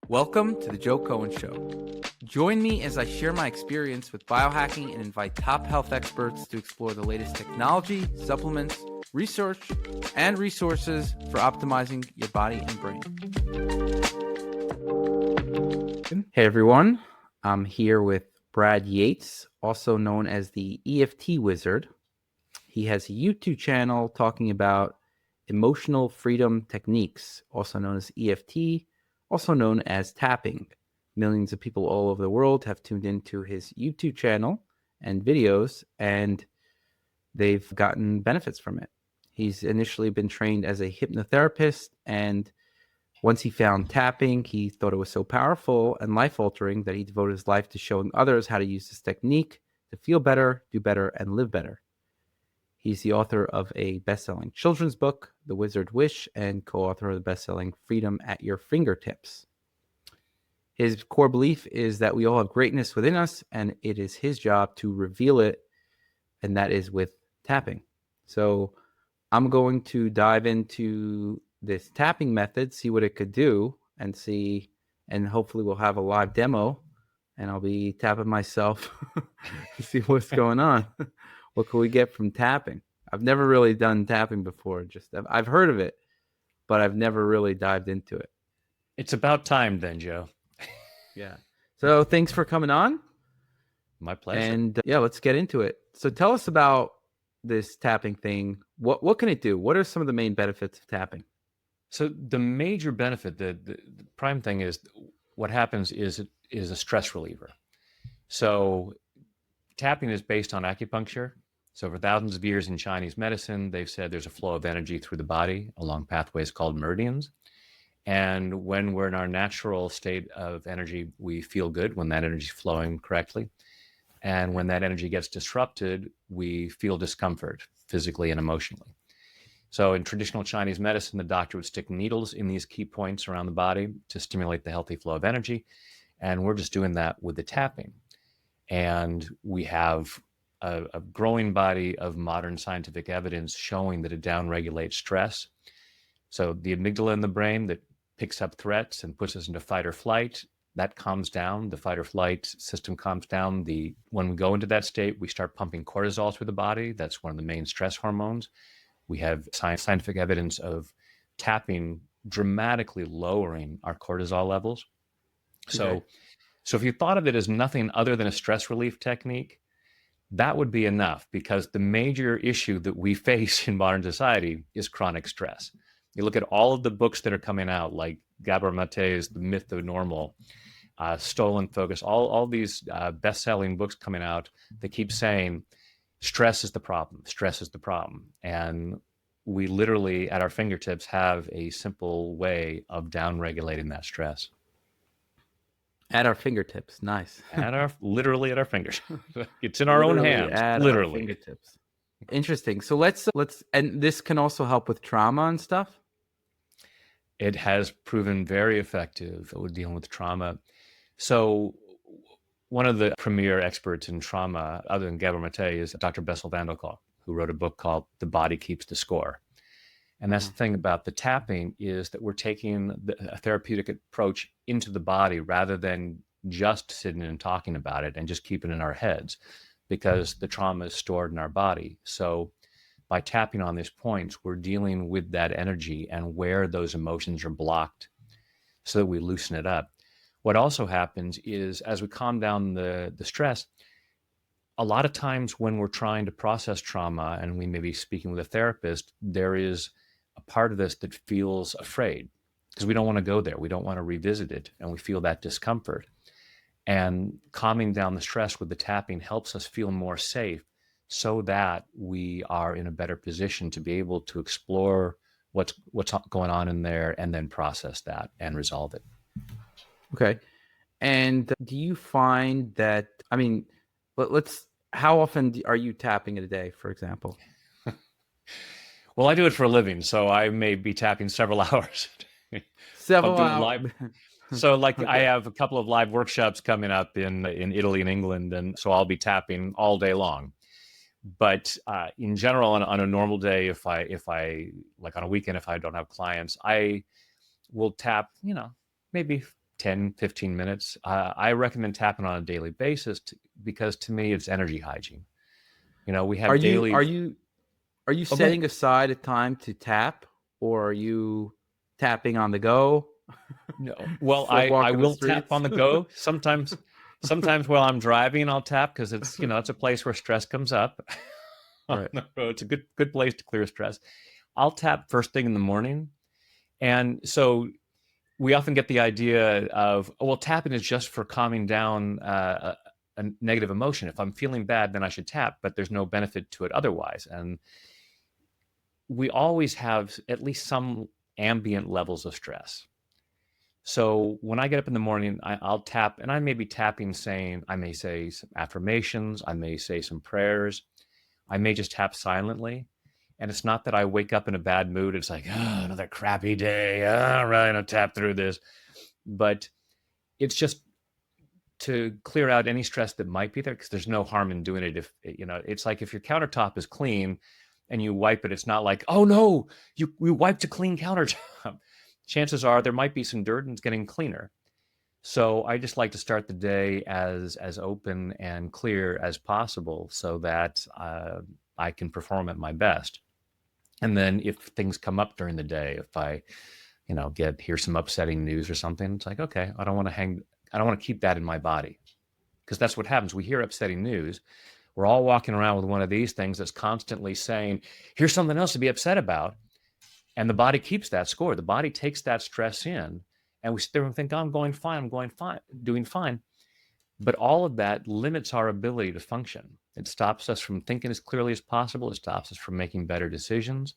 Welcome to the Joe Cohen Show. Join me as I share my experience with biohacking and invite top health experts to explore the latest technology, supplements, research, and resources for optimizing your body and brain. Hey everyone, I'm here with Brad Yates, also known as the EFT Wizard. He has a YouTube channel talking about emotional freedom techniques, also known as EFT, also known as tapping. Millions of people all over the world have tuned into his YouTube channel and videos, and they've gotten benefits from it. He's initially been trained as a hypnotherapist, and once he found tapping, he thought it was so powerful and life-altering that he devoted his life to showing others how to use this technique to feel better, do better, and live better. He's the author of a best-selling children's book, The Wizard Wish, and co-author of the best-selling Freedom at Your Fingertips. His core belief is that we all have greatness within us, and it is his job to reveal it, and that is with tapping. So I'm going to dive into this tapping method, see what it could do, and hopefully we'll have a live demo, and I'll be tapping myself to see what's going on. What can we get from tapping? I've never really done tapping before. I've heard of it, but I've never really dived into it. It's about time then, Joe. Yeah. So thanks for coming on. My pleasure. And let's get into it. So tell us about this tapping thing. What can it do? What are some of the main benefits of tapping? So the major benefit, the prime thing is what happens is a stress reliever. So tapping is based on acupuncture. So for thousands of years in Chinese medicine, they've said there's a flow of energy through the body along pathways called meridians. And when we're in our natural state of energy, we feel good when that energy is flowing correctly. And when that energy gets disrupted, we feel discomfort physically and emotionally. So in traditional Chinese medicine, the doctor would stick needles in these key points around the body to stimulate the healthy flow of energy. And we're just doing that with the tapping. And we have a growing body of modern scientific evidence showing that it downregulates stress. So the amygdala in the brain that picks up threats and puts us into fight or flight, that calms down. The fight or flight system calms down. When we go into that state, we start pumping cortisol through the body. That's one of the main stress hormones. We have scientific evidence of tapping dramatically lowering our cortisol levels. Okay. So if you thought of it as nothing other than a stress relief technique, that would be enough, because the major issue that we face in modern society is chronic stress. You look at all of the books that are coming out, like Gabor Mate's The Myth of Normal, Stolen Focus, all these best-selling books coming out, they keep saying stress is the problem, stress is the problem. And we literally at our fingertips have a simple way of down-regulating that stress. At our fingertips. Nice. Literally at our fingers. It's in our own hands. At literally. Our fingertips. Interesting. So let's, and this can also help with trauma and stuff. It has proven very effective with dealing with trauma. So one of the premier experts in trauma, other than Gabor Mate, is Dr. Bessel van der Kolk, who wrote a book called The Body Keeps the Score. And that's the thing about the tapping, is that we're taking a therapeutic approach into the body rather than just sitting and talking about it and just keeping it in our heads, because the trauma is stored in our body. So by tapping on these points, we're dealing with that energy and where those emotions are blocked so that we loosen it up. What also happens is, as we calm down the stress, a lot of times when we're trying to process trauma and we may be speaking with a therapist, there is a part of this that feels afraid because we don't want to go there. We don't want to revisit it, and we feel that discomfort. And calming down the stress with the tapping helps us feel more safe, so that we are in a better position to be able to explore what's going on in there and then process that and resolve it. Okay. And do you find that, how often are you tapping in a day, for example? Well, I do it for a living, so I may be tapping several hours. Several hours. So okay. I have a couple of live workshops coming up in Italy and England, and so I'll be tapping all day long. But in general, on a normal day, if I like on a weekend, if I don't have clients, I will tap, maybe 10, 15 minutes. I recommend tapping on a daily basis because to me, it's energy hygiene. We Are have you daily. are you are you Oh, go ahead. setting aside a time to tap, or are you tapping on the go? No, well, Just like I walking the will tap streets? on the go. Sometimes while I'm driving, I'll tap because it's a place where stress comes up. On Right. the road, it's a good place to clear stress. I'll tap first thing in the morning, and so we often get the idea of, oh, well, tapping is just for calming down a negative emotion. If I'm feeling bad, then I should tap, but there's no benefit to it otherwise. And we always have at least some ambient levels of stress. So when I get up in the morning, I'll tap, and I may be tapping saying, I may say some affirmations, I may say some prayers, I may just tap silently. And it's not that I wake up in a bad mood. It's like, oh, another crappy day. All right, I'll tap through this. But it's just to clear out any stress that might be there, because there's no harm in doing it. If it's like if your countertop is clean and you wipe it, it's not like, oh no, you wiped a clean countertop. Chances are there might be some dirt and it's getting cleaner. So I just like to start the day as open and clear as possible so that I can perform at my best. And then if things come up during the day, if I hear some upsetting news or something, it's like, okay, I don't want to keep that in my body, because that's what happens. We hear upsetting news. We're all walking around with one of these things that's constantly saying, here's something else to be upset about. And the body keeps that score. The body takes that stress in, and we sit there and think, oh, I'm going fine, doing fine. But all of that limits our ability to function. It stops us from thinking as clearly as possible. It stops us from making better decisions.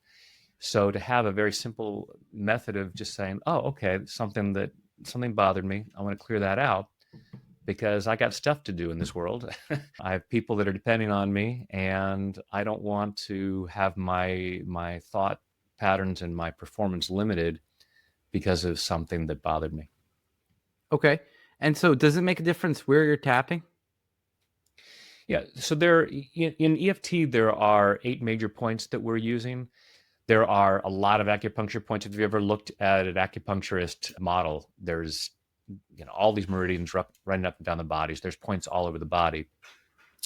So to have a very simple method of just saying, oh, okay, something bothered me, I want to clear that out because I got stuff to do in this world. I have people that are depending on me, and I don't want to have my thought patterns and my performance limited because of something that bothered me. Okay. And so does it make a difference where you're tapping? Yeah. So in EFT, there are 8 major points that we're using. There are a lot of acupuncture points. If you ever looked at an acupuncturist model, there's all these meridians running up and down the bodies. There's points all over the body.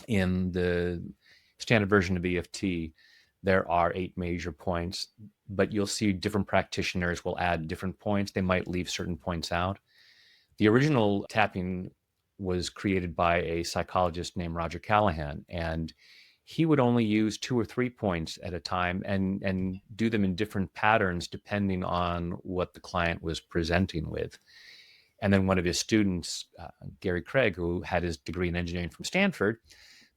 In the standard version of EFT, there are 8 major points, but you'll see different practitioners will add different points. They might leave certain points out. The original tapping was created by a psychologist named Roger Callahan, and he would only use 2 or 3 points at a time and do them in different patterns depending on what the client was presenting with. And then one of his students, Gary Craig, who had his degree in engineering from Stanford,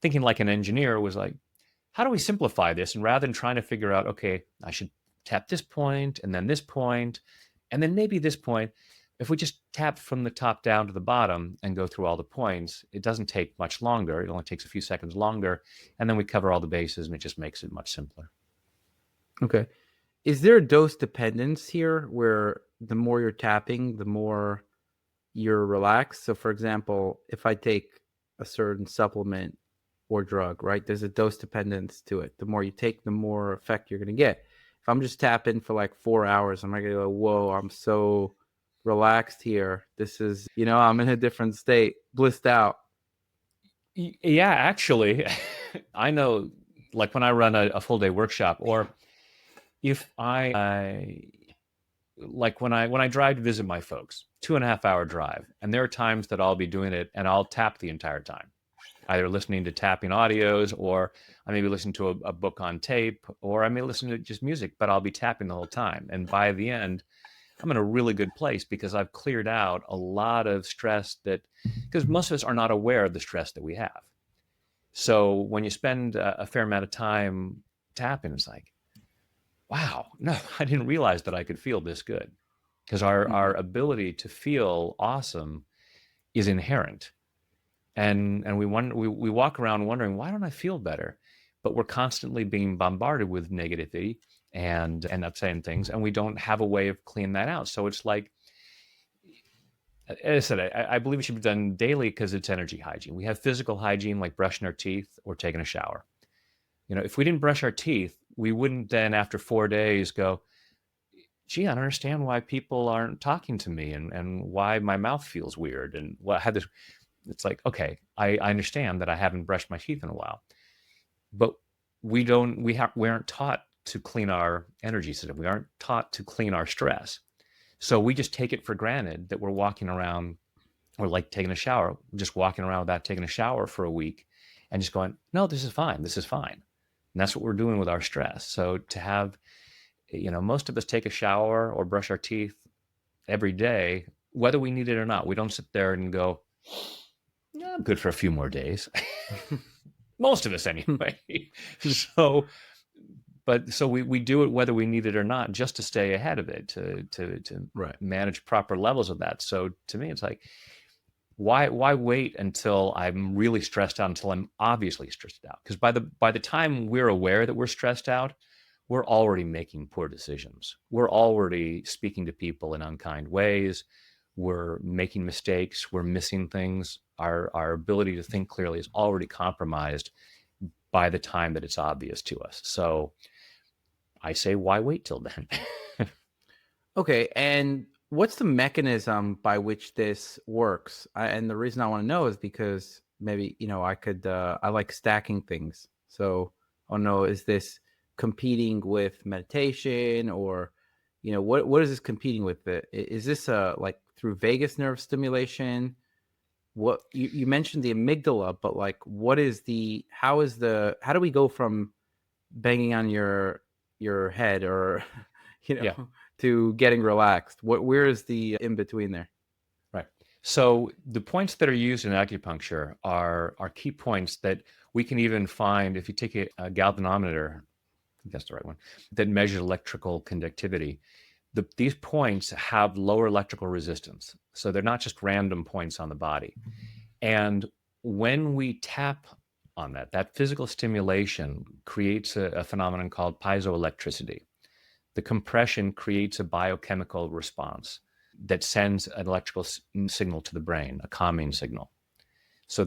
thinking like an engineer, was like, how do we simplify this? And rather than trying to figure out, okay, I should tap this point and then this point and then maybe this point, if we just tap from the top down to the bottom and go through all the points, it doesn't take much longer. It only takes a few seconds longer. And then we cover all the bases, and it just makes it much simpler. Okay. Is there a dose dependence here where the more you're tapping, the more you're relaxed? So, for example, if I take a certain supplement or drug, right, there's a dose dependence to it. The more you take, the more effect you're going to get. If I'm just tapping for like 4 hours, I'm not going to go, whoa, I'm so relaxed here. This is, I'm in a different state, blissed out. Yeah, actually, I know, like when I run a full day workshop, or if I like when I drive to visit my folks, 2.5 hour drive, and there are times that I'll be doing it and I'll tap the entire time, either listening to tapping audios, or I may be listening to a book on tape, or I may listen to just music, but I'll be tapping the whole time. And by the end, I'm in a really good place because I've cleared out a lot of stress because most of us are not aware of the stress that we have. So when you spend a fair amount of time tapping, it's like, wow, no, I didn't realize that I could feel this good, because our ability to feel awesome is inherent. And we walk around wondering, why don't I feel better? But we're constantly being bombarded with negativity and upsetting things, and we don't have a way of cleaning that out. So it's like, as I said, I believe it should be done daily because it's energy hygiene. We have physical hygiene like brushing our teeth or taking a shower. If we didn't brush our teeth, we wouldn't then after 4 days go, gee, I don't understand why people aren't talking to me, and why my mouth feels weird. And what I had this, it's like, okay, I understand that I haven't brushed my teeth in a while, but we aren't taught to clean our energy system. We aren't taught to clean our stress. So we just take it for granted that we're walking around, or like taking a shower, just walking around without taking a shower for a week and just going, no, this is fine. This is fine. And that's what we're doing with our stress. So to have, most of us take a shower or brush our teeth every day, whether we need it or not. We don't sit there and go, yeah, I'm good for a few more days. Most of us anyway. So we do it whether we need it or not, just to stay ahead of it, to Right. manage proper levels of that. So to me, it's like, why wait until I'm really stressed out, until I'm obviously stressed out? Because by the time we're aware that we're stressed out, we're already making poor decisions. We're already speaking to people in unkind ways. We're making mistakes. We're missing things. Our ability to think clearly is already compromised by the time that it's obvious to us. So I say, why wait till then? Okay, and what's the mechanism by which this works? And the reason I want to know is because maybe I like stacking things. So I want to know, is this competing with meditation, or what is this competing with? Is this like through vagus nerve stimulation? What you mentioned the amygdala, but like, how do we go from banging on your head, or Yeah. to getting relaxed? Where is the in between there? Right. So the points that are used in acupuncture are key points that we can even find if you take a galvanometer, I think that's the right one, that measures electrical conductivity. These points have lower electrical resistance. So they're not just random points on the body. And when we tap on that physical stimulation creates a phenomenon called piezoelectricity. The compression creates a biochemical response that sends an electrical signal to the brain, a calming signal. So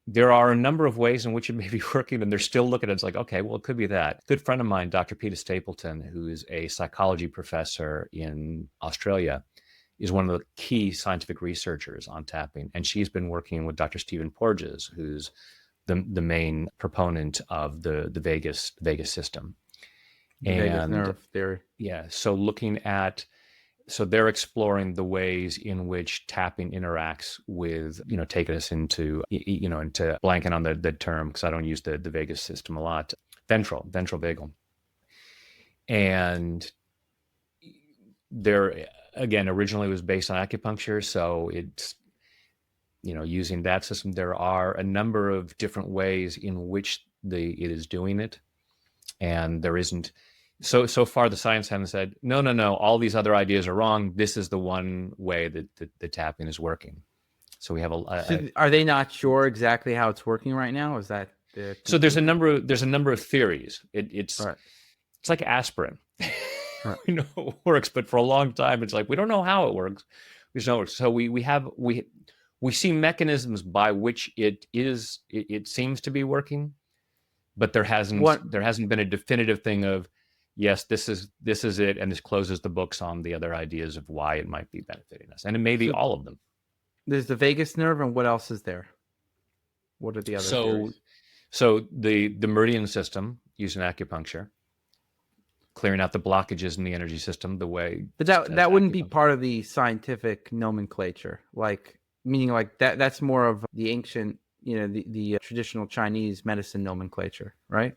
there are a number of ways in which it may be working, and they're still looking at it. It's like, okay, well, it could be that. A good friend of mine, Dr. Peter Stapleton, who is a psychology professor in Australia, is one of the key scientific researchers on tapping. And she's been working with Dr. Stephen Porges, who's the main proponent of the vagus system. The vagus nerve theory. Yeah, so they're exploring the ways in which tapping interacts with, taking us into blanking on the term because I don't use the vagus system a lot, ventral vagal. And there, again, originally was based on acupuncture. So it's, using that system, there are a number of different ways in which it is doing it. And there isn't, so far the science hasn't said, no, all these other ideas are wrong. This is the one way that the tapping is working. So we have are they not sure exactly how it's working right now? Is that so there's a number of theories. It's right. It's like aspirin. Right. We know it works, but for a long time it's like we don't know how it works. We just know it. So we see mechanisms by which it seems to be working, but there hasn't been a definitive thing of, yes, this is it, and this closes the books on the other ideas of why it might be benefiting us, and it may be all of them. There's the vagus nerve, and what else is there? What are the other theories? So the meridian system used in acupuncture, clearing out the blockages in the energy system, the way. But that wouldn't be part of the scientific nomenclature, like meaning like that. That's more of the ancient, the traditional Chinese medicine nomenclature, right?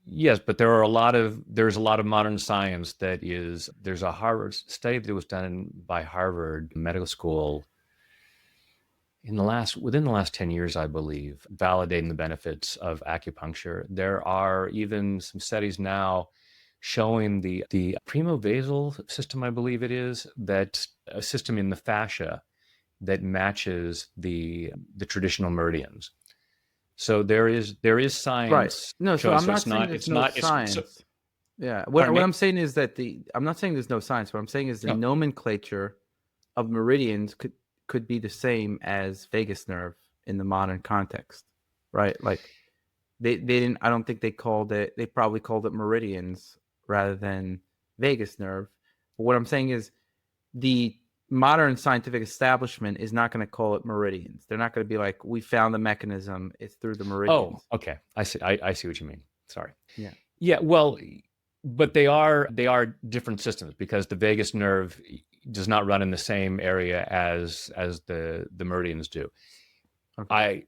Yes, but there's a lot of modern science there's a Harvard study that was done by Harvard Medical School within the last 10 years, I believe, validating the benefits of acupuncture. There are even some studies now showing the primovasal system, I believe it is, that a system in the fascia that matches the traditional meridians. So there is science. Right. No, so I'm not saying there's no science. Yeah. What I'm saying is that I'm not saying there's no science. What I'm saying is the nomenclature of meridians could be the same as vagus nerve in the modern context, right? Like they didn't. I don't think they probably called it meridians rather than vagus nerve. But what I'm saying is the modern scientific establishment is not going to call it meridians. They're not going to be like, we found the mechanism, it's through the Oh, meridians. okay. I see. I see what you mean. Sorry. Yeah. Yeah. Well, but they are different systems because the vagus nerve does not run in the same area as the meridians do. Okay.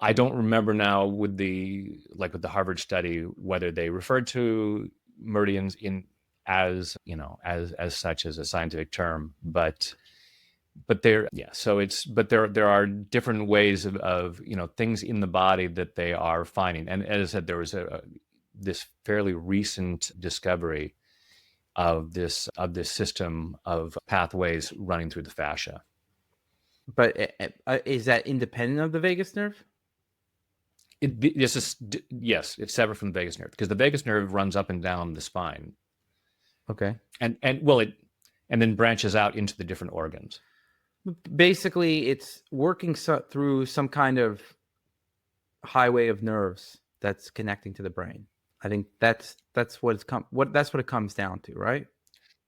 I don't remember now with the Harvard study whether they referred to meridians in as as such as a scientific term, but there yeah so it's but there are different ways of things in the body that they are finding. And as I said, there was this fairly recent discovery of this system of pathways running through the fascia. But is that independent of the vagus nerve? This is yes, it's separate from the vagus nerve because the vagus nerve runs up and down the spine, Okay. and well it and then branches out into the different organs. Basically, it's working through some kind of highway of nerves that's connecting to the brain. I think that's what it comes down to, right?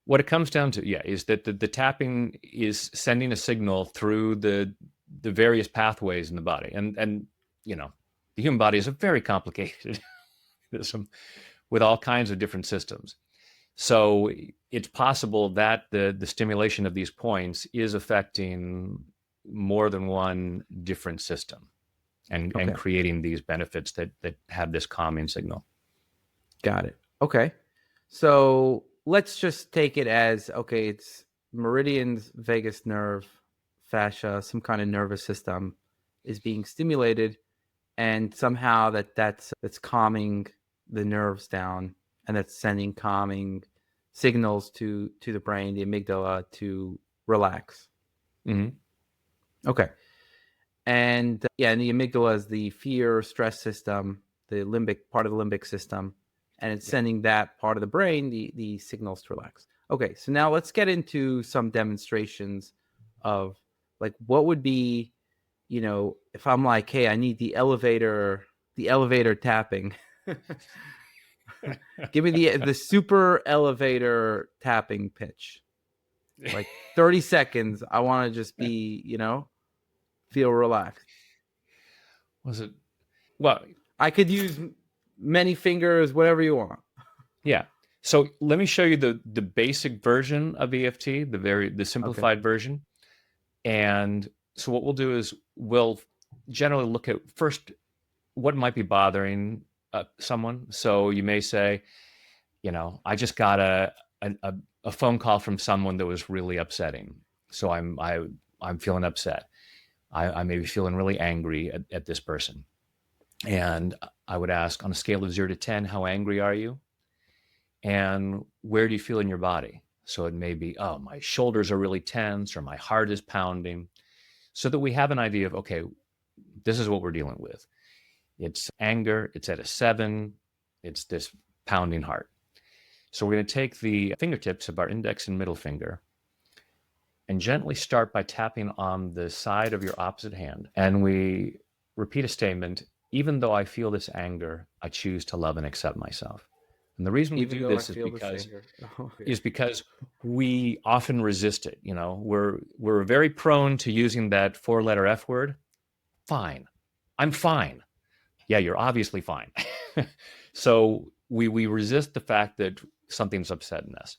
What it comes down to, yeah, is that the tapping is sending a signal through the various pathways in the body, and the human body is a very complicated system with all kinds of different systems. So it's possible that the stimulation of these points is affecting more than one different system, and creating these benefits that have this calming signal. Got it. Okay. So let's just take it as, okay, it's meridians, vagus nerve, fascia, some kind of nervous system is being stimulated, and somehow that's calming the nerves down, and that's sending calming signals to the brain, the amygdala, to relax. Mm-hmm. Okay. And and the amygdala is the fear stress system, the limbic part of the limbic system, and it's sending that part of the brain the signals to relax. Okay, so now let's get into some demonstrations of like what would be, if I'm like, hey, I need the elevator tapping. Give me the super elevator tapping pitch. Like 30 seconds. I want to just be, feel relaxed. Was it? Well, I could use many fingers, whatever you want. Yeah. So let me show you the basic version of EFT, the simplified version. And so what we'll do is we'll generally look at first what might be bothering someone. So you may say, I just got a phone call from someone that was really upsetting. So I'm feeling upset. I may be feeling really angry at this person. And I would ask, on a scale of 0 to 10, how angry are you? And where do you feel in your body? So it may be, oh, my shoulders are really tense, or my heart is pounding, so that we have an idea of, okay, this is what we're dealing with. It's anger, it's at a 7, it's this pounding heart. So we're going to take the fingertips of our index and middle finger and gently start by tapping on the side of your opposite hand. And we repeat a statement: even though I feel this anger, I choose to love and accept myself. And the reason we do this is because we often resist it. We're very prone to using that 4-letter F word. Fine. I'm fine. Yeah, you're obviously fine. So we resist the fact that something's upsetting us.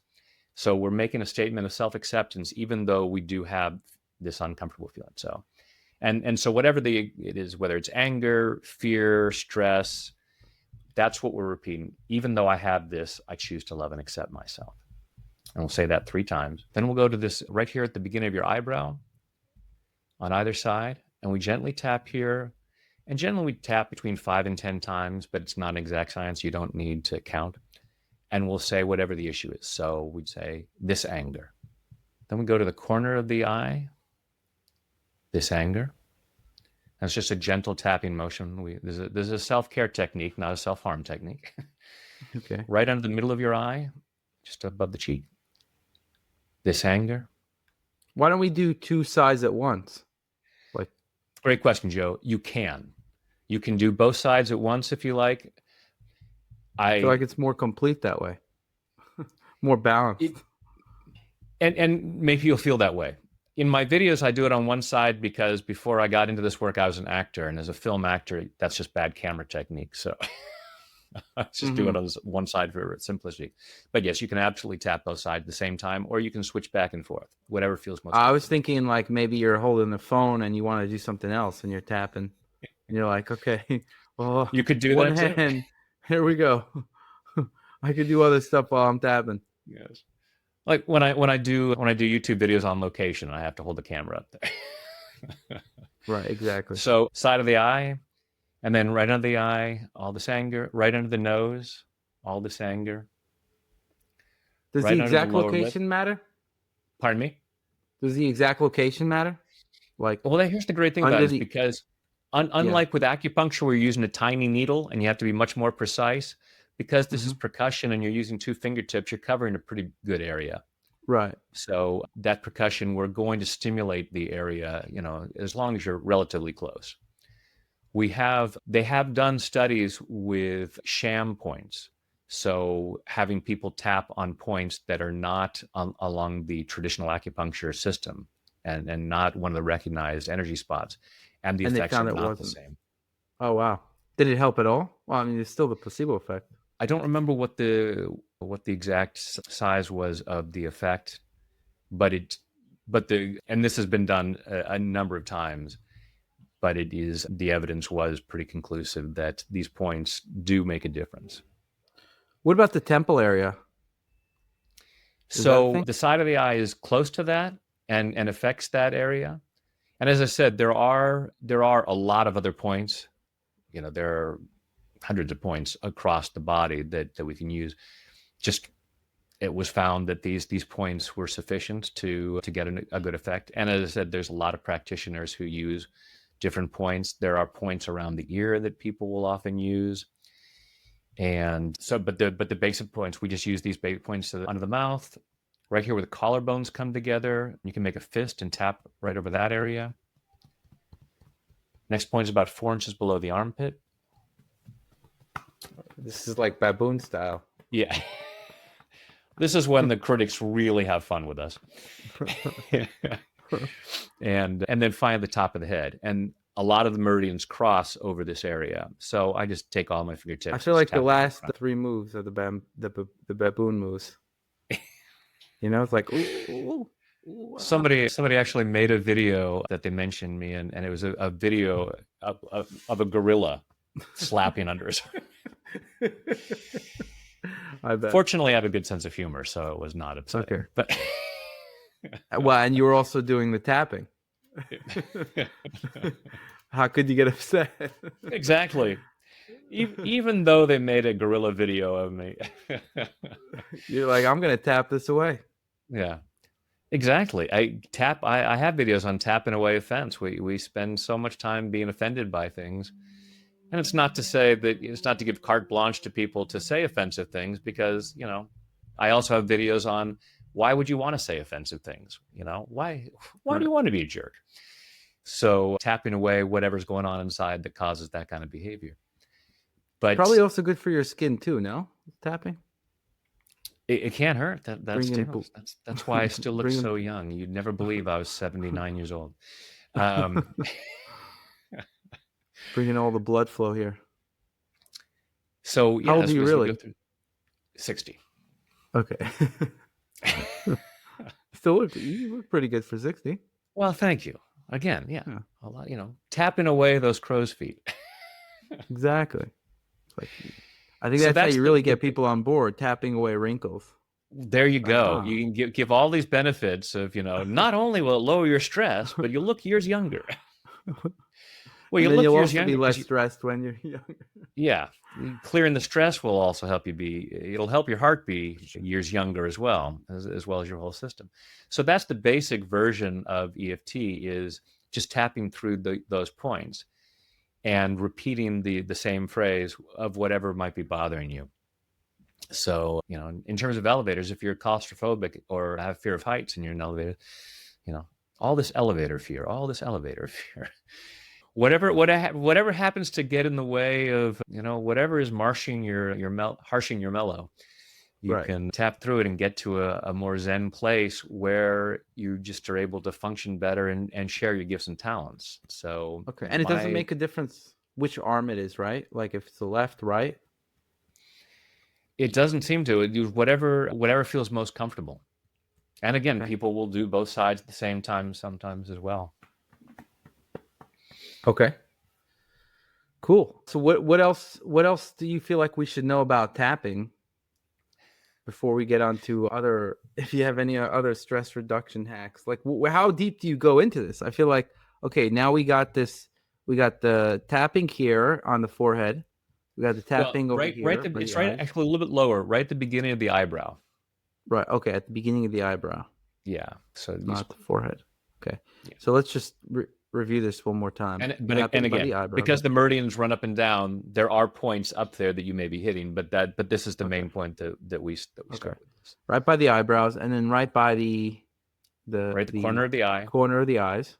So we're making a statement of self-acceptance, even though we do have this uncomfortable feeling. So, and so whatever it is, whether it's anger, fear, stress, that's what we're repeating. Even though I have this, I choose to love and accept myself. And we'll say that 3 times. Then we'll go to this right here at the beginning of your eyebrow on either side. And we gently tap here. And generally we tap between 5 and 10 times, but it's not an exact science. You don't need to count. And we'll say whatever the issue is. So we'd say this anger. Then we go to the corner of the eye, this anger. That's just a gentle tapping motion. This is a self-care technique, not a self-harm technique. Okay. Right under the middle of your eye, just above the cheek. This anger. Why don't we do 2 sides at once? Great question, Joe. You can do both sides at once if you like. I feel like it's more complete that way. More balanced. And maybe you'll feel that way. In my videos, I do it on one side because before I got into this work, I was an actor, and as a film actor, that's just bad camera technique. So I just do it on one side for simplicity. But yes, you can absolutely tap both sides at the same time, or you can switch back and forth, whatever feels most. I was thinking like maybe you're holding the phone and you want to do something else and you're tapping, and you're like, okay, well, You could do one that too. hand. Here we go. I could do other stuff while I'm tapping. Yes. Like when I do YouTube videos on location, I have to hold the camera up there. Right, exactly. So side of the eye, and then right under the eye, all this anger. Right under the nose, all this anger. Does Right the under the exact lower location lip. matter? Pardon me? Does the exact location matter? Like, Well, here's the great thing about it is because unlike with acupuncture where you're using a tiny needle and you have to be much more precise, because this is percussion and you're using two fingertips, you're covering a pretty good area. Right. So that percussion, we're going to stimulate the area, as long as you're relatively close. They have done studies with sham points. So having people tap on points that are not along the traditional acupuncture system and not one of the recognized energy spots. And the effects are not the same. Oh, wow. Did it help at all? Well, I mean, it's still the placebo effect. I don't remember what the exact size was of the effect, and this has been done a number of times, but the evidence was pretty conclusive that these points do make a difference. What about the temple area? So the side of the eye is close to that and affects that area. And as I said, there are a lot of other points. There are hundreds of points across the body that we can use. Just it was found that these points were sufficient to get a good effect. And as I said, there's a lot of practitioners who use different points. There are points around the ear that people will often use. And so, but the basic points, we just use these basic points under the mouth, right here where the collarbones come together. You can make a fist and tap right over that area. Next point is about 4 inches below the armpit. This is like baboon style. Yeah. This is when the critics really have fun with us. And then finally the top of the head. And a lot of the meridians cross over this area. So I just take all my fingertips. I feel like the last 3 moves are the baboon moves. It's like, ooh. Somebody actually made a video that they mentioned me in, and it was a video of a gorilla slapping under his arm. I bet. Fortunately, I have a good sense of humor, so it was not upsetting. Okay. But well, and you were also doing the tapping. How could you get upset? Exactly. Even though they made a gorilla video of me. You're like, I'm going to tap this away. Yeah. Exactly. I have videos on tapping away offense. We spend so much time being offended by things. And it's not to say that it's not to give carte blanche to people to say offensive things, because, I also have videos on why would you want to say offensive things? Why do you want to be a jerk? So tapping away whatever's going on inside that causes that kind of behavior. But probably also good for your skin too, no? Tapping? It can't hurt. That's why I still look so young. You'd never believe I was 79 years old. Bringing all the blood flow here. So how old are you really? 60. Okay. You look pretty good for 60. Well, thank you. Again, yeah. A lot, tapping away those crow's feet. Exactly. I think that's how you really get people on board, tapping away wrinkles. There you go. You can give all these benefits of, not only will it lower your stress, but you'll look years younger. Well, you'll also be less stressed when you're younger. Yeah. Clearing the stress will also help you it'll help your heart be years younger as well as your whole system. So that's the basic version of EFT, is just tapping through those points and repeating the same phrase of whatever might be bothering you. So, in terms of elevators, if you're claustrophobic or have fear of heights and you're in an elevator, all this elevator fear. Whatever happens to get in the way of, whatever is harshing your mellow, You Right. can tap through it and get to a more zen place where you just are able to function better and share your gifts and talents. So, Okay. And it doesn't my make a difference which arm it is, right? Like if it's the left, right? it doesn't seem to. It use whatever feels most comfortable. And again, Okay. people will do both sides at the same time sometimes as well. Okay. Cool. So what else do you feel like we should know about tapping before we get on to other, if you have any other stress reduction hacks? Like how deep do you go into this? I feel like, okay, now we got the tapping here on the forehead. We got the Well, tapping over right, here for the it's right eyes. actually a little bit lower, right at the beginning of the eyebrow. Right. Okay. At the beginning of the eyebrow, Yeah. So these, not the forehead. Okay. yeah. So let's just review this one more time. And Tapping by again, the eyebrow. because the meridians run up and down, there are points up there that you may be hitting, but this is the Okay. main point that we Okay. start with this. Right by the eyebrows, and then right by the Right at the corner of the eye. corner of the eyes.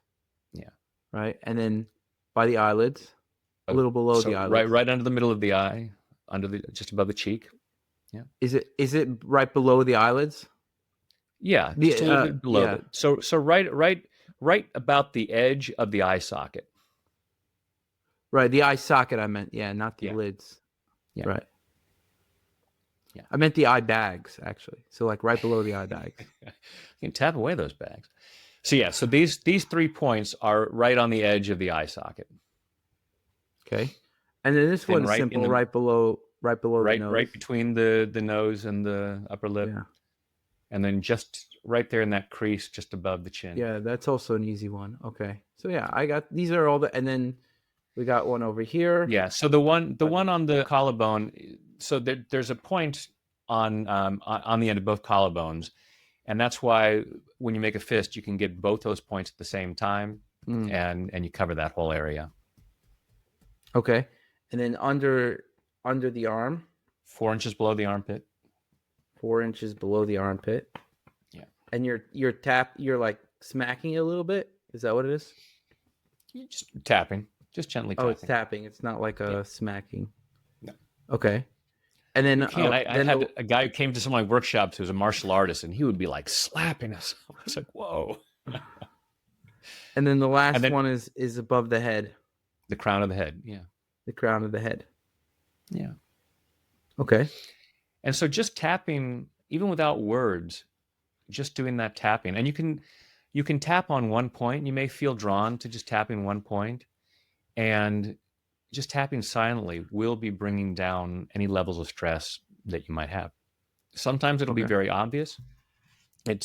Yeah. Right, and then by the eyelids, a little below So the eyelids. right under the middle of the eye, just above the cheek. Yeah. Is it right below the eyelids? Yeah, just a little bit below Yeah. that. So right about the edge of the eye socket. Right, the eye socket I meant. Yeah, not the Yeah. lids. Yeah. Right. Yeah. I meant the eye bags actually. So like right below the eye bags. You can tap away those bags. So yeah, so these 3 points are right on the edge of the eye socket. Okay. And then this one's right simple, right below the nose. Right between the nose and the upper lip. Yeah. And then just right there in that crease just above the chin. Yeah, that's also an easy one. Okay. So yeah, I got these are all and then we got one over here. Yeah. So the one on the collarbone. So there's a point on the end of both collarbones, and that's why when you make a fist, you can get both those points at the same time, and you cover that whole area. Okay. And then under the arm, 4 inches below the armpit. 4 inches below the armpit. Yeah. And you're like smacking it a little bit. Is that what it is? You're just tapping. Just gently tapping. Oh, it's tapping. It's not like a smacking. No. Okay. And then I had a guy who came to some of my workshops who was a martial artist, and he would be like slapping us. I was like, whoa. And then the last one is above the head. The crown of the head. Yeah. The crown of the head. Yeah. Okay. And so just tapping, even without words, just doing that tapping, and you can tap on one point. You may feel drawn to just tapping one point, and just tapping silently will be bringing down any levels of stress that you might have. Sometimes it'll be very obvious. I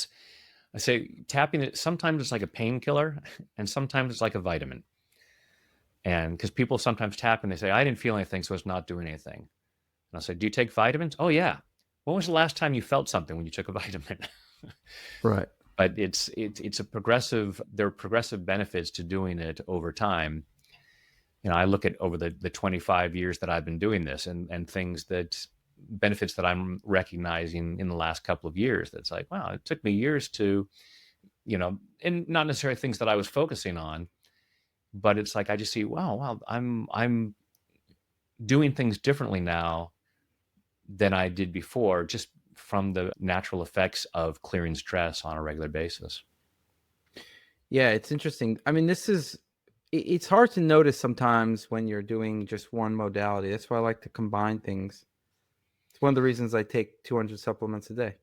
say tapping it, sometimes it's like a painkiller, and sometimes it's like a vitamin. And because people sometimes tap and they say, I didn't feel anything, so it's not doing anything. And I'll say, do you take vitamins? Oh, yeah. When was the last time you felt something when you took a vitamin? Right. But there are progressive benefits to doing it over time. You know, I look at over the 25 years that I've been doing this and benefits that I'm recognizing in the last couple of years. That's like, wow, it took me years to, and not necessarily things that I was focusing on, but it's like, I just see, wow, I'm doing things differently now than I did before, just from the natural effects of clearing stress on a regular basis. Yeah, it's interesting. I mean, it's hard to notice sometimes when you're doing just one modality. That's why I like to combine things. It's one of the reasons I take 200 supplements a day.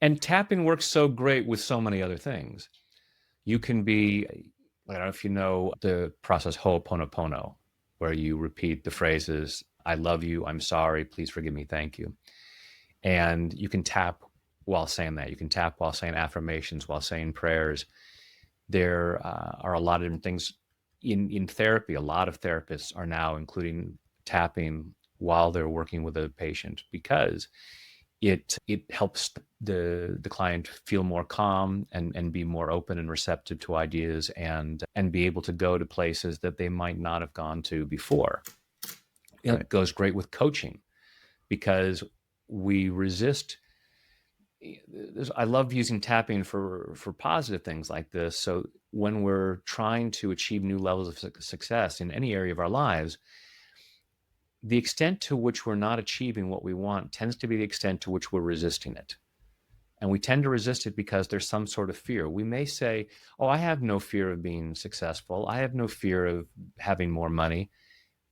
And tapping works so great with so many other things. You can be, I don't know if you know the process Ho'oponopono, where you repeat the phrases, I love you, I'm sorry, please forgive me, thank you. And you can tap while saying that. You can tap while saying affirmations, while saying prayers. There are a lot of different things in therapy. A lot of therapists are now including tapping while they're working with a patient, because it helps the client feel more calm and be more open and receptive to ideas and be able to go to places that they might not have gone to before. Right. It goes great with coaching, because we resist. I love using tapping for positive things like this. So when we're trying to achieve new levels of success in any area of our lives, the extent to which we're not achieving what we want tends to be the extent to which we're resisting it. And we tend to resist it because there's some sort of fear. We may say, oh, I have no fear of being successful. I have no fear of having more money.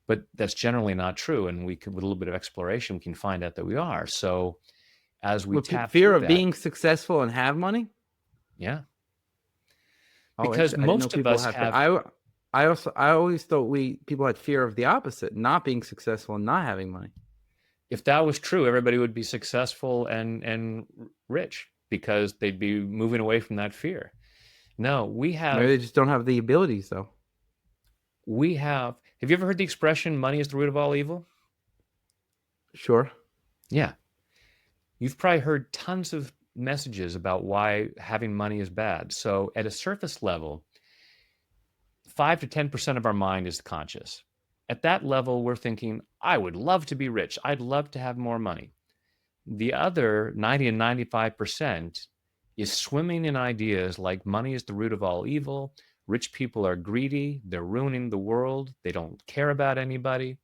But that's generally not true. And we can, with a little bit of exploration, we can find out that we are. So as we tap fear through of that, being successful and have money? yeah, Oh, because I didn't know most of people us have. have, I always thought people had fear of the opposite, not being successful and not having money. if that was true, everybody would be successful and rich because they'd be moving away from that fear. No, Maybe they just don't have the abilities, though. have you ever heard the expression, money is the root of all evil? Sure. Yeah. You've probably heard tons of messages about why having money is bad. So at a surface level, 5 to 10% of our mind is conscious. At that level, we're thinking, I would love to be rich. I'd love to have more money. The other 90 and 95% is swimming in ideas like money is the root of all evil. Rich people are greedy. They're ruining the world. They don't care about anybody.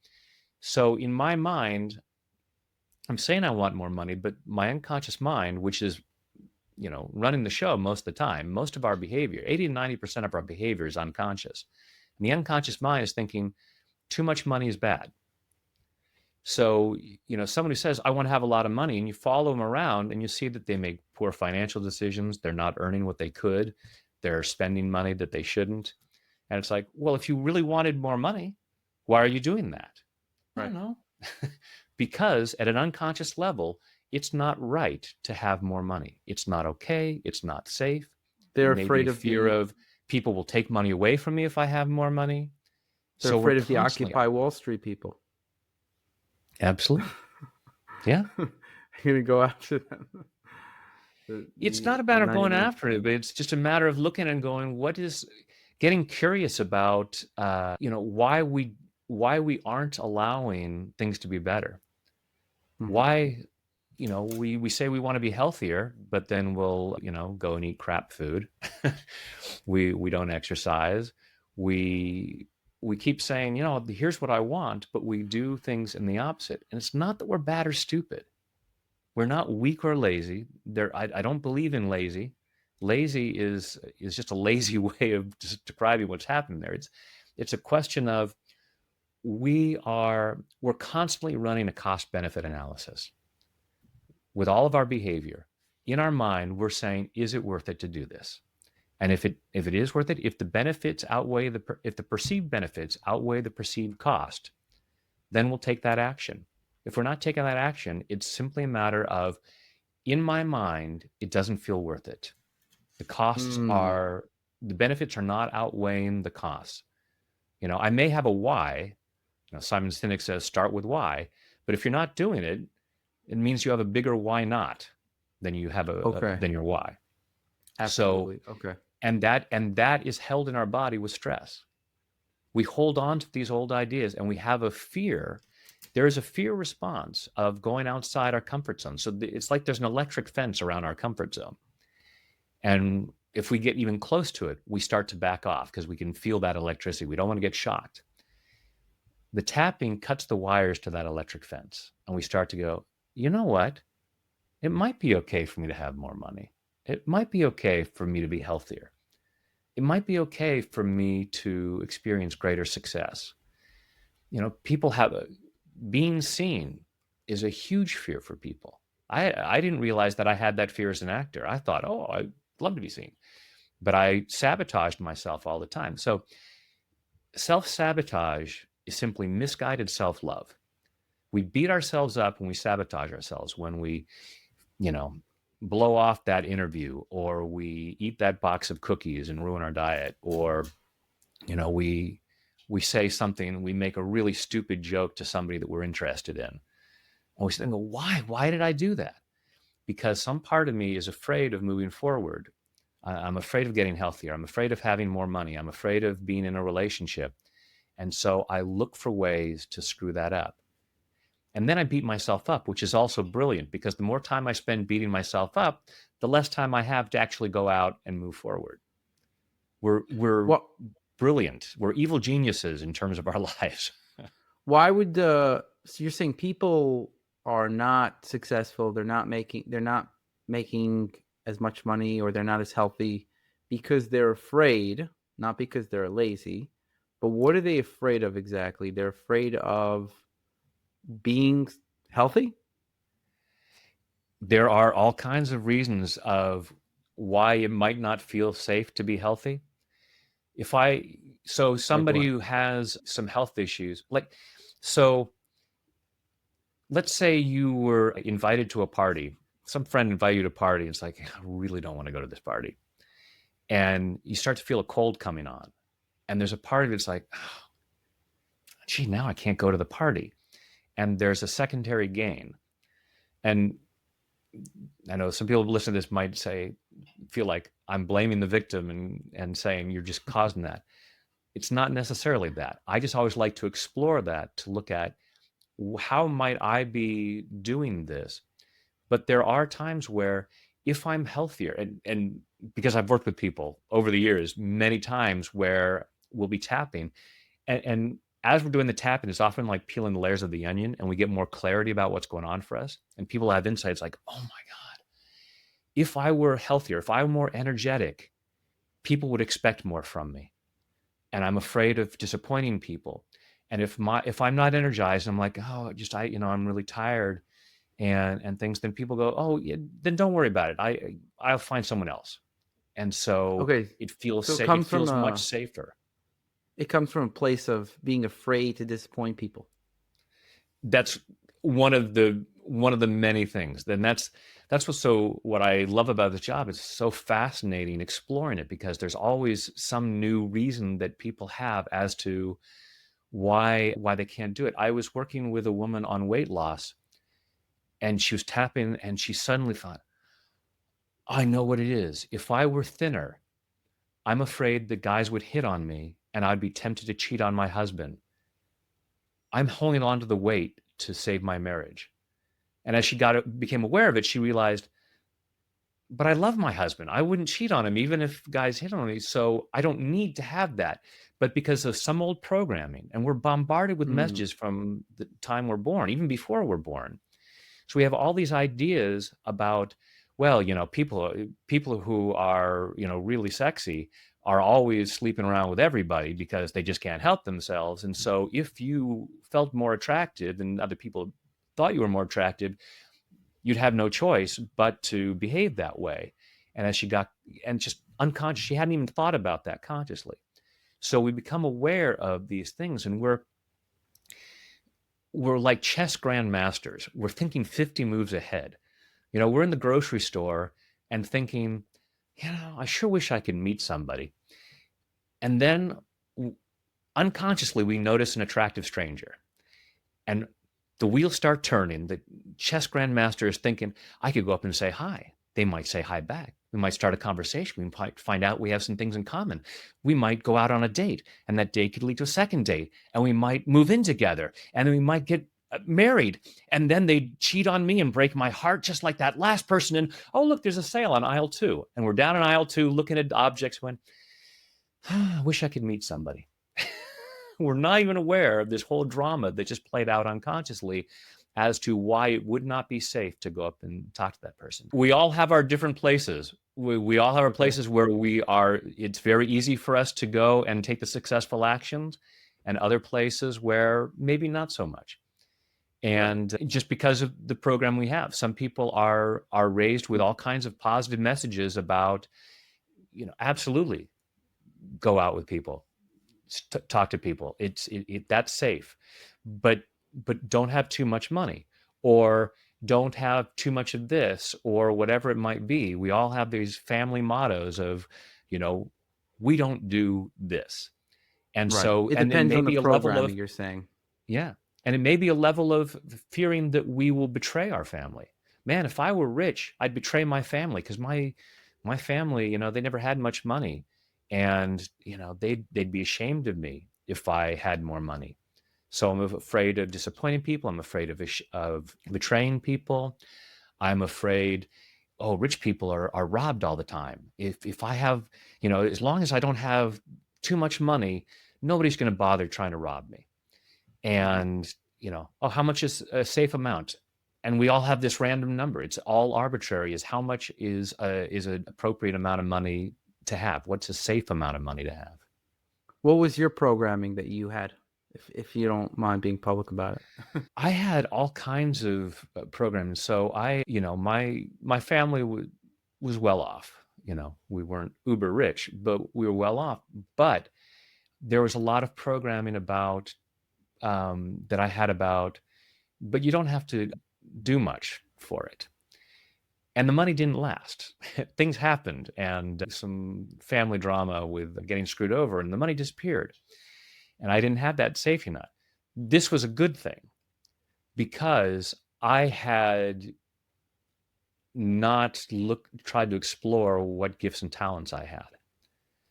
So in my mind, I'm saying I want more money, but my unconscious mind, which is, running the show most of the time, most of our behavior, 80 to 90% of our behavior is unconscious. And the unconscious mind is thinking too much money is bad. So, someone who says, I want to have a lot of money, and you follow them around and you see that they make poor financial decisions. They're not earning what they could. They're spending money that they shouldn't. And it's like, well, if you really wanted more money, why are you doing that? Right. I don't know. Because at an unconscious level, it's not right to have more money. It's not okay. It's not safe. They're afraid of fear of people will take money away from me if I have more money. They're afraid of the Occupy Wall Street people. Absolutely. Yeah. You're going to go after them. It's not a matter of going after it, but it's just a matter of looking and going, getting curious about, why we aren't allowing things to be better. Mm-hmm. Why, we say we want to be healthier, but then we'll, go and eat crap food. we don't exercise. We keep saying, here's what I want, but we do things in the opposite. And it's not that we're bad or stupid. We're not weak or lazy. I don't believe in lazy. Lazy is just a lazy way of describing what's happening there. It's a question of we're constantly running a cost-benefit analysis with all of our behavior. In our mind, we're saying, is it worth it to do this? And if it is worth it, if the perceived benefits outweigh the perceived cost, then we'll take that action. If we're not taking that action, it's simply a matter of, in my mind, it doesn't feel worth it. The benefits are not outweighing the costs. I may have a why. Simon Sinek says, start with why. But if you're not doing it, it means you have a bigger why not than you have than your why. Absolutely. So, okay. And that is held in our body with stress. We hold on to these old ideas and we have a fear. There is a fear response of going outside our comfort zone. So it's like there's an electric fence around our comfort zone. And if we get even close to it, we start to back off because we can feel that electricity. We don't want to get shocked. The tapping cuts the wires to that electric fence. And we start to go, you know what? It might be okay for me to have more money. It might be okay for me to be healthier. It might be okay for me to experience greater success. People being seen is a huge fear for people. I didn't realize that I had that fear as an actor. I thought, I'd love to be seen. But I sabotaged myself all the time. So self-sabotage is simply misguided self-love. We beat ourselves up when we sabotage ourselves, when we, blow off that interview, or we eat that box of cookies and ruin our diet, or, we say something, we make a really stupid joke to somebody that we're interested in. And we think, why? Why did I do that? Because some part of me is afraid of moving forward. I'm afraid of getting healthier. I'm afraid of having more money. I'm afraid of being in a relationship. And so I look for ways to screw that up. And then I beat myself up, which is also brilliant, because the more time I spend beating myself up, the less time I have to actually go out and move forward. We're brilliant. We're evil geniuses in terms of our lives. Why would So you're saying people are not successful, they're not making as much money, or they're not as healthy because they're afraid, not because they're lazy. But what are they afraid of exactly? They're afraid of being healthy? There are all kinds of reasons of why it might not feel safe to be healthy. If I, so Like somebody what? who has some health issues, like, so let's say you were invited to a party, some friend invited you to a party. It's like, I really don't want to go to this party. And you start to feel a cold coming on. And there's a part of it's like, oh, gee, now I can't go to the party. And there's a secondary gain. And I know some people listening to this might say, feel like I'm blaming the victim and saying you're just causing that. It's not necessarily that. I just always like to explore that, to look at how might I be doing this. But there are times where if I'm healthier, and because I've worked with people over the years many times where we'll be tapping, and as we're doing the tapping, it's often like peeling the layers of the onion, and we get more clarity about what's going on for us. And people have insights like, oh my God, if I were healthier, if I were more energetic, people would expect more from me. And I'm afraid of disappointing people. And if I'm not energized, I'm like, oh, just I'm really tired and things, then people go, oh, yeah, then don't worry about it. I'll find someone else. And so Okay. it feels So it feels much safer. it comes from a place of being afraid to disappoint people. That's one of the many things. Then that's what I love about the job. It's so fascinating exploring it because there's always some new reason that people have as to why they can't do it. I was working with a woman on weight loss, and she was tapping, and she suddenly thought, I know what it is. If I were thinner, I'm afraid the guys would hit on me and I'd be tempted to cheat on my husband. I'm holding on to the weight to save my marriage. And as became aware of it, she realized, but I love my husband. I wouldn't cheat on him even if guys hit on me. So I don't need to have that. But because of some old programming, and we're bombarded with Mm. messages from the time we're born, even before we're born. So we have all these ideas about, well, people who are, really sexy are always sleeping around with everybody because they just can't help themselves. And so if you felt more attractive and other people thought you were more attractive, you'd have no choice but to behave that way. And as she got, and just unconscious, she hadn't even thought about that consciously. So we become aware of these things, and we're like chess grandmasters. We're thinking 50 moves ahead. We're in the grocery store and thinking, I sure wish I could meet somebody. And then unconsciously, we notice an attractive stranger. And the wheels start turning. The chess grandmaster is thinking, I could go up and say hi. They might say hi back. We might start a conversation. We might find out we have some things in common. We might go out on a date, and that date could lead to a second date, and we might move in together, and then we might get married, and then they cheat on me and break my heart just like that last person. And oh, look, there's a sale on aisle 2. And we're down in aisle 2 looking at objects when, I wish I could meet somebody. We're not even aware of this whole drama that just played out unconsciously as to why it would not be safe to go up and talk to that person. We all have our different places. We all have our Okay. places where it's very easy for us to go and take the successful actions, and other places where maybe not so much. Right. And just because of the program we have, some people are raised with all kinds of positive messages about, absolutely go out with people, talk to people. That's safe, but don't have too much money, or don't have too much of this, or whatever it might be. We all have these family mottos of, you know, we don't do this, and Right. so It and it depends may on the be a level programming of you're saying. yeah, and it may be a level of fearing that we will betray our family. Man, if I were rich, I'd betray my family because my family, they never had much money, and they'd be ashamed of me if I had more money. So I'm afraid of disappointing people. I'm afraid of betraying people. I'm afraid, oh, rich people are robbed all the time. If I have, as long as I don't have too much money, nobody's going to bother trying to rob me. And oh, how much is a safe amount? And we all have this random number. It's all arbitrary. Is how much is an appropriate amount of money to have? What's a safe amount of money to have? What was your programming that you had, if you don't mind being public about it? I had all kinds of programming. So my family was well off. We weren't uber rich, but we were well off. But there was a lot of programming about that I had about, but you don't have to do much for it. And the money didn't last. Things happened, and some family drama with getting screwed over, and the money disappeared. And I didn't have that safety net. This was a good thing because I had not tried to explore what gifts and talents I had.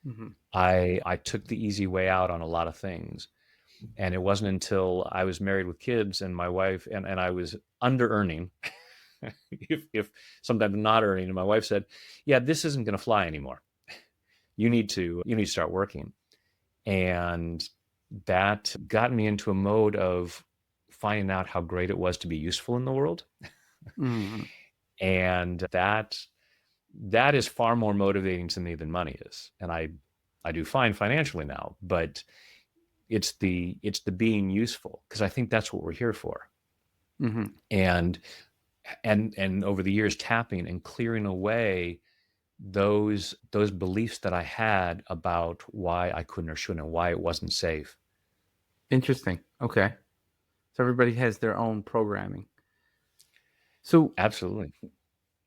Mm-hmm. I took the easy way out on a lot of things. And it wasn't until I was married with kids and my wife and I was under earning, if sometimes not earning, and my wife said, "Yeah, this isn't going to fly anymore. You need to start working." And that got me into a mode of finding out how great it was to be useful in the world. Mm-hmm. And that is far more motivating to me than money is. And I do fine financially now, but it's the being useful, because I think that's what we're here for. Mm-hmm. And over the years, tapping and clearing away those beliefs that I had about why I couldn't or shouldn't, and why it wasn't safe. Interesting. Okay. So everybody has their own programming. So Absolutely.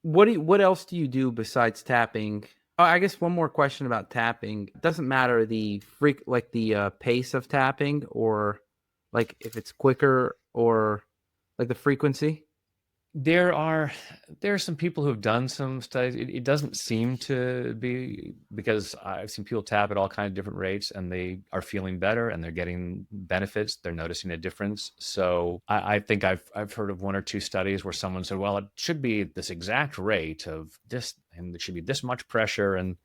what else do you do besides tapping? Oh, I guess one more question about tapping. It doesn't matter the pace of tapping, or like if it's quicker, or like the frequency. There are some people who have done some studies. It doesn't seem to be, because I've seen people tap at all kinds of different rates, and they are feeling better, and they're getting benefits. They're noticing a difference. So I think I've heard of one or two studies where someone said, "Well, it should be this exact rate of this, and it should be this much pressure," and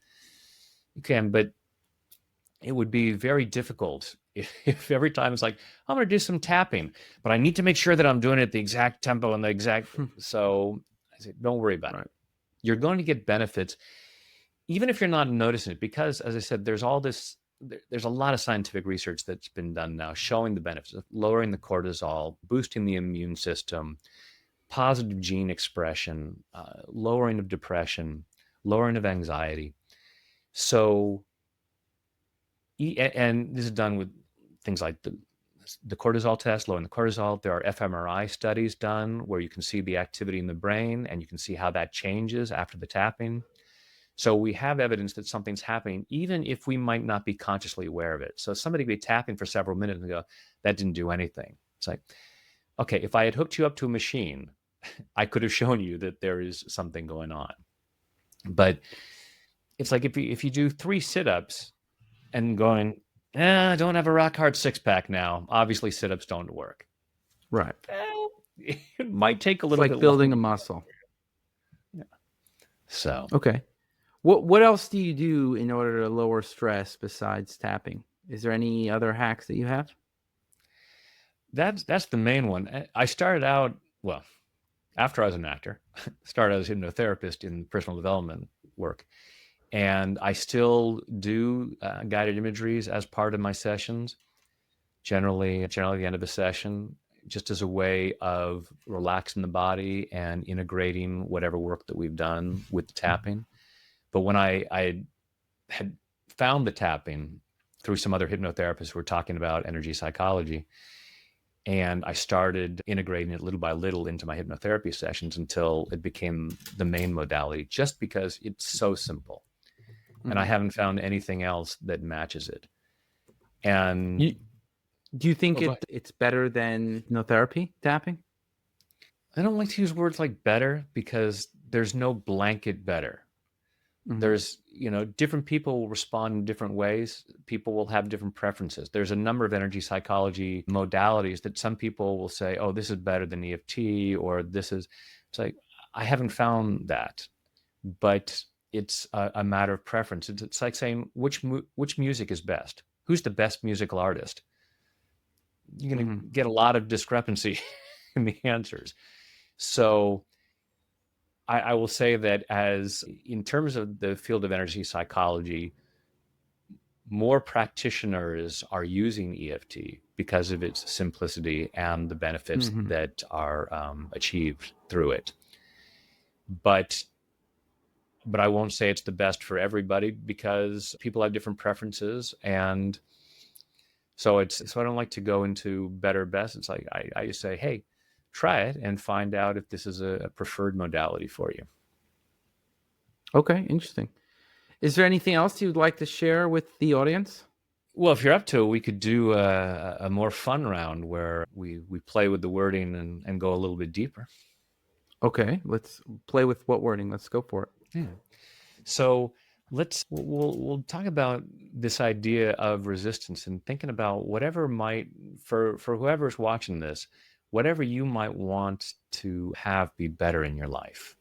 you can, but it would be very difficult if every time it's like, I'm going to do some tapping, but I need to make sure that I'm doing it the exact tempo and the exact. So I say, don't worry about it. You're going to get benefits, even if you're not noticing it, because, as I said, there's a lot of scientific research that's been done now showing the benefits of lowering the cortisol, boosting the immune system, positive gene expression, lowering of depression, lowering of anxiety. So, and this is done with things like the cortisol test, lowering the cortisol. There are fMRI studies done where you can see the activity in the brain, and you can see how that changes after the tapping. So we have evidence that something's happening, even if we might not be consciously aware of it. So somebody could be tapping for several minutes and go, that didn't do anything. It's like, okay, if I had hooked you up to a machine, I could have shown you that there is something going on. But it's like if you do 3 sit-ups and going, I don't have a rock hard 6-pack now. Obviously, sit-ups don't work. Right. Well, it might take a little bit. It's like building a muscle. Yeah. So okay. What else do you do in order to lower stress besides tapping? Is there any other hacks that you have? That's the main one. I started out, well, after I was an actor, started as a hypnotherapist in personal development work. And I still do guided imageries as part of my sessions, generally at the end of a session, just as a way of relaxing the body and integrating whatever work that we've done with the tapping. But when I had found the tapping through some other hypnotherapists who were talking about energy psychology, and I started integrating it little by little into my hypnotherapy sessions until it became the main modality, just because it's so simple. And I haven't found anything else that matches it. And do you think it's better than hypnotherapy tapping? I don't like to use words like better, because there's no blanket better. Mm-hmm. There's, different people will respond in different ways. People will have different preferences. There's a number of energy psychology modalities that some people will say, oh, this is better than EFT, or this is, it's like, I haven't found that, but it's a matter of preference. It's like saying which music is best. Who's the best musical artist? you're going to get a lot of discrepancy in the answers. So I will say that as in terms of the field of energy psychology, more practitioners are using EFT because of its simplicity and the benefits that are achieved through it. But I won't say it's the best for everybody because people have different preferences, and so I don't like to go into better best. It's like I just say, hey, try it and find out if this is a preferred modality for you. Okay, interesting. Is there anything else you'd like to share with the audience? Well, if you're up to it, we could do a more fun round where we play with the wording and go a little bit deeper. Okay, let's play with what wording. Let's go for it. Yeah. So we'll talk about this idea of resistance and thinking about whatever might, for whoever's watching this, whatever you might want to have be better in your life,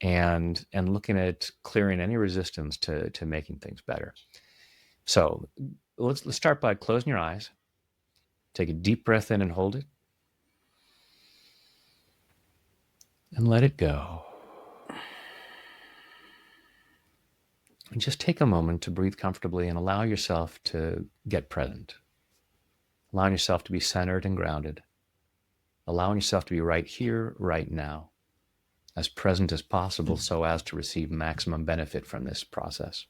and looking at clearing any resistance to making things better. So let's start by closing your eyes. Take a deep breath in and hold it. And let it go. And just take a moment to breathe comfortably and allow yourself to get present. Allowing yourself to be centered and grounded. Allowing yourself to be right here, right now, as present as possible so as to receive maximum benefit from this process.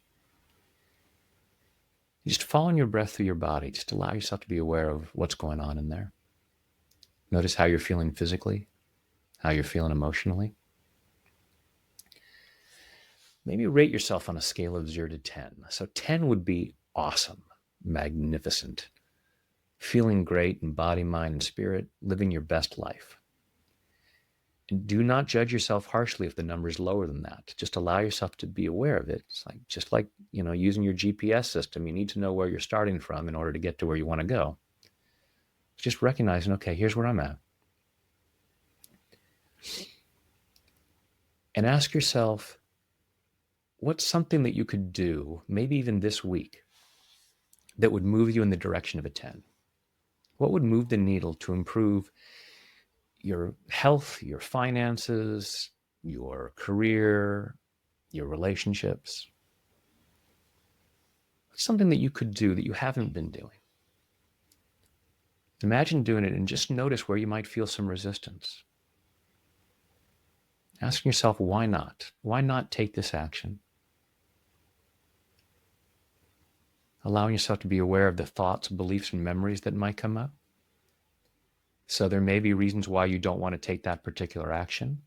Just following your breath through your body. Just allow yourself to be aware of what's going on in there. Notice how you're feeling physically, how you're feeling emotionally. Maybe rate yourself on a scale of 0 to 10. So 10 would be awesome, magnificent, feeling great in body, mind, and spirit, living your best life. And do not judge yourself harshly if the number is lower than that. Just allow yourself to be aware of it. It's like just like, using your GPS system, you need to know where you're starting from in order to get to where you want to go. Just recognizing, okay, here's where I'm at. And ask yourself, what's something that you could do, maybe even this week, that would move you in the direction of a 10? What would move the needle to improve your health, your finances, your career, your relationships? What's something that you could do that you haven't been doing? Imagine doing it and just notice where you might feel some resistance. Asking yourself, why not? Why not take this action? Allowing yourself to be aware of the thoughts, beliefs, and memories that might come up. So there may be reasons why you don't want to take that particular action.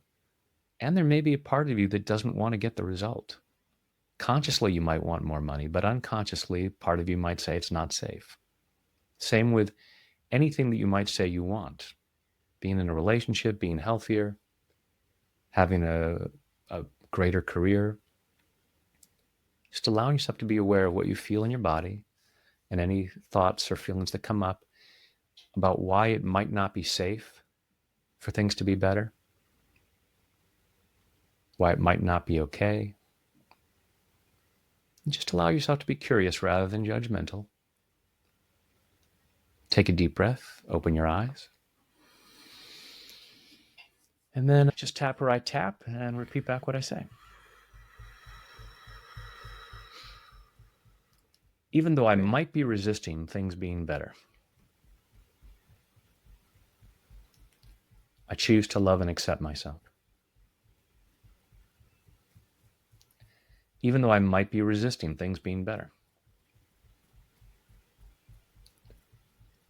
And there may be a part of you that doesn't want to get the result. Consciously, you might want more money, but unconsciously, part of you might say it's not safe. Same with anything that you might say you want. Being in a relationship, being healthier, having a greater career. Just allowing yourself to be aware of what you feel in your body and any thoughts or feelings that come up about why it might not be safe for things to be better, why it might not be okay. And just allow yourself to be curious rather than judgmental. Take a deep breath, open your eyes, and then just tap where I tap and repeat back what I say. Even though I might be resisting things being better, I choose to love and accept myself. Even though I might be resisting things being better,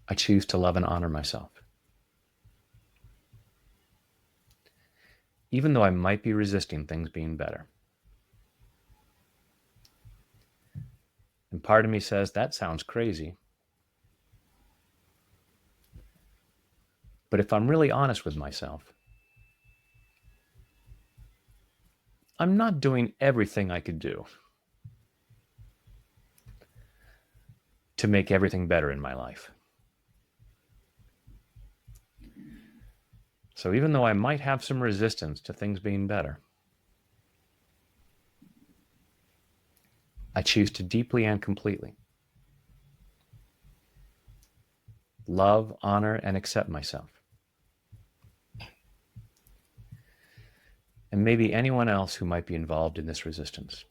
I choose to love and honor myself. Even though I might be resisting things being better. And part of me says, that sounds crazy. But if I'm really honest with myself, I'm not doing everything I could do to make everything better in my life. So even though I might have some resistance to things being better, I choose to deeply and completely love, honor, and accept myself. And maybe anyone else who might be involved in this resistance.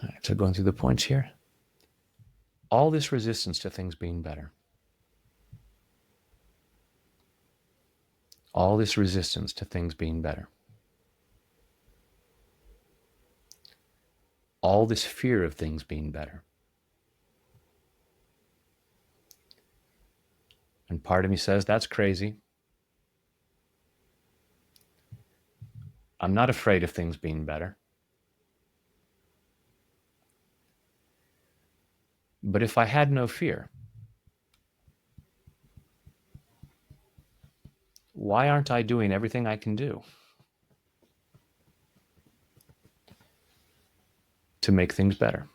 All right, so going through the points here. All this resistance to things being better. All this resistance to things being better. All this fear of things being better. And part of me says, that's crazy. I'm not afraid of things being better. But if I had no fear, why aren't I doing everything I can do to make things better?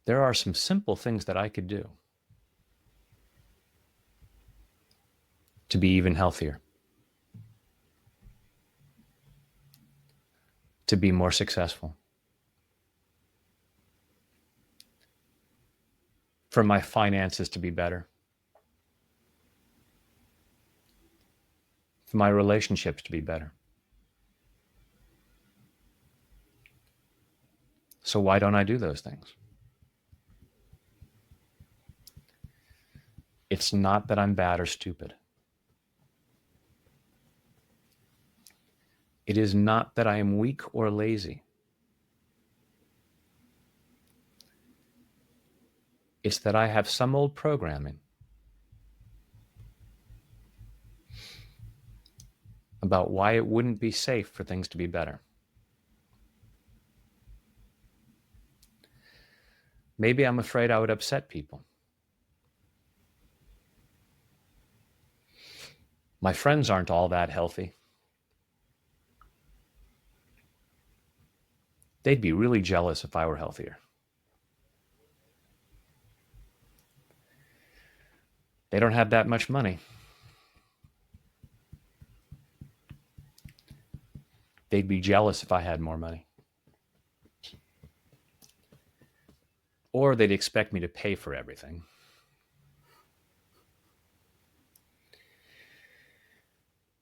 There are some simple things that I could do to be even healthier, to be more successful, for my finances to be better, for my relationships to be better. So why don't I do those things? It's not that I'm bad or stupid. It is not that I am weak or lazy. It's that I have some old programming about why it wouldn't be safe for things to be better. Maybe I'm afraid I would upset people. My friends aren't all that healthy. They'd be really jealous if I were healthier. They don't have that much money. They'd be jealous if I had more money. Or they'd expect me to pay for everything.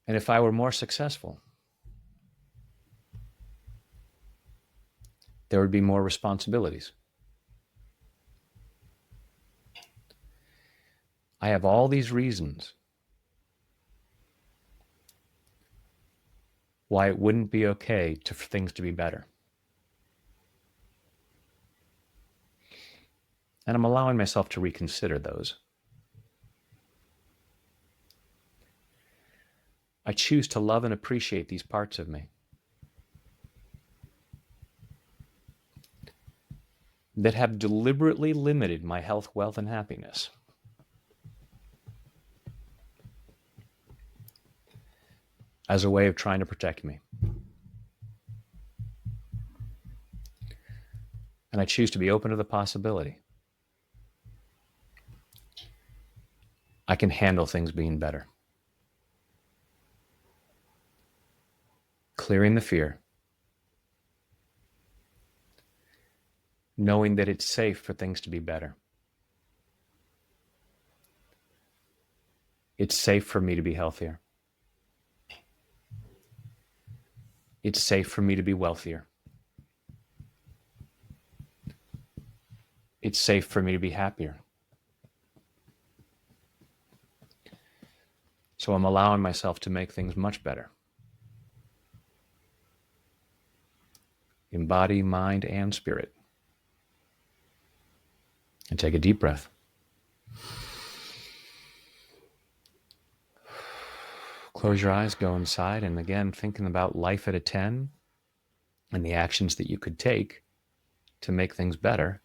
And if I were more successful, there would be more responsibilities. I have all these reasons why it wouldn't be okay for things to be better. And I'm allowing myself to reconsider those. I choose to love and appreciate these parts of me that have deliberately limited my health, wealth, and happiness. As a way of trying to protect me. And I choose to be open to the possibility I can handle things being better. Clearing the fear. Knowing that it's safe for things to be better. It's safe for me to be healthier. It's safe for me to be wealthier. It's safe for me to be happier. So I'm allowing myself to make things much better. In body, mind, and spirit. And take a deep breath. Close your eyes, go inside, and again, thinking about life at a 10 and the actions that you could take to make things better.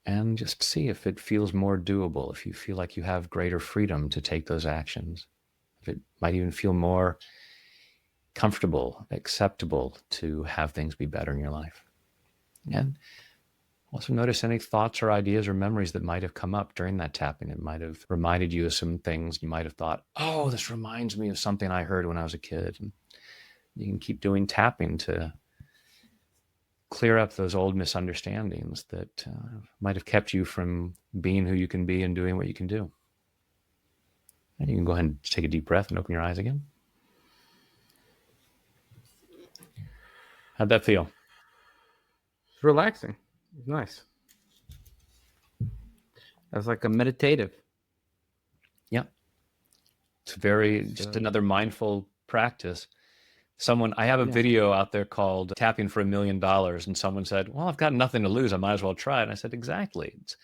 And just see if it feels more doable, if you feel like you have greater freedom to take those actions, if it might even feel more comfortable, acceptable to have things be better in your life. And also notice any thoughts or ideas or memories that might have come up during that tapping. It might have reminded you of some things. You might have thought, oh, this reminds me of something I heard when I was a kid. And You can keep doing tapping to clear up those old misunderstandings that might have kept you from being who you can be and doing what you can do. And you can go ahead and take a deep breath and open your eyes again. How'd that feel? It's relaxing. It's nice. That's like a meditative. Yeah. It's just another mindful practice. I have a video out there called Tapping for $1 Million. And someone said, well, I've got nothing to lose. I might as well try it. And I said, exactly. It's,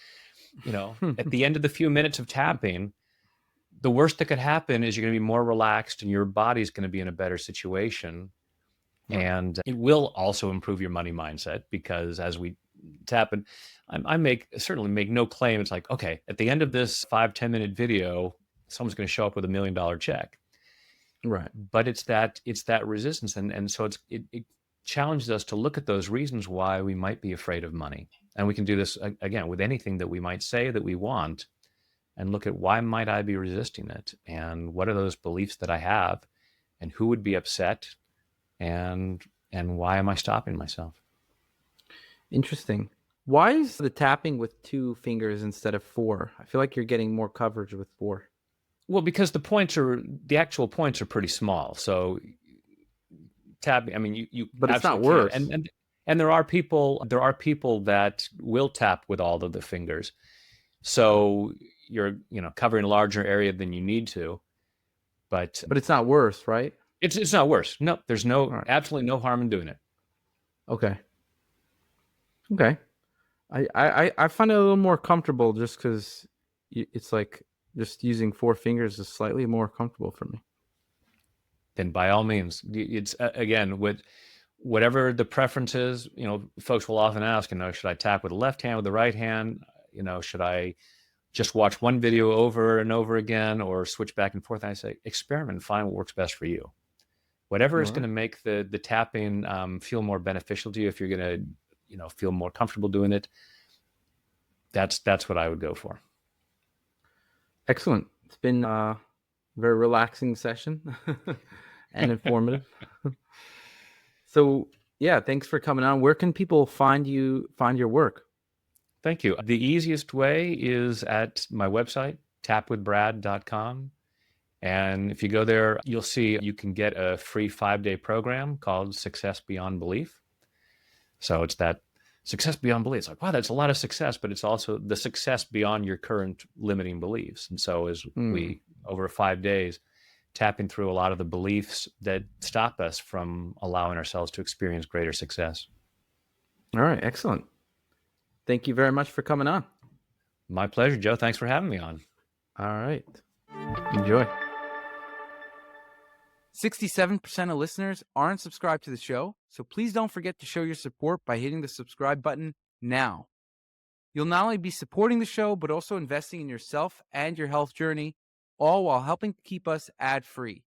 at the end of the few minutes of tapping, the worst that could happen is you're going to be more relaxed and your body's going to be in a better situation. And it will also improve your money mindset, because as we tap, and I certainly make no claim. It's like, okay, at the end of this 5-10 minute video, someone's going to show up with $1 million check. Right. But it's that resistance. And so it challenges us to look at those reasons why we might be afraid of money. And we can do this again with anything that we might say that we want, and look at why might I be resisting it? And what are those beliefs that I have, and who would be upset? And why am I stopping myself? Interesting. Why is the tapping with 2 fingers instead of 4? I feel like you're getting more coverage with 4. Well, because the actual points are pretty small. So tapping, I mean, you but it's not worse. And there are people that will tap with all of the fingers. So you're, covering a larger area than you need to. But it's not worse, right? It's not worse. No, there's absolutely no harm in doing it. Okay. I find it a little more comfortable just because it's like just using 4 fingers is slightly more comfortable for me. Then by all means, it's again, with whatever the preference is, folks will often ask, should I tap with the left hand, with the right hand? Should I just watch one video over and over again, or switch back and forth? And I say, experiment, find what works best for you. Whatever is going to make the tapping feel more beneficial to you, if you're going to, feel more comfortable doing it, that's what I would go for. Excellent. It's been a very relaxing session and informative. So yeah, thanks for coming on. Where can people find your work? Thank you. The easiest way is at my website, tapwithbrad.com. And if you go there, you'll see you can get a free 5-day program called Success Beyond Belief. So it's that success beyond belief. It's like, wow, that's a lot of success, but it's also the success beyond your current limiting beliefs. And so as we, over 5 days, tapping through a lot of the beliefs that stop us from allowing ourselves to experience greater success. All right. Excellent. Thank you very much for coming on. My pleasure, Joe. Thanks for having me on. All right. Enjoy. 67% of listeners aren't subscribed to the show, so please don't forget to show your support by hitting the subscribe button now. You'll not only be supporting the show, but also investing in yourself and your health journey, all while helping to keep us ad-free.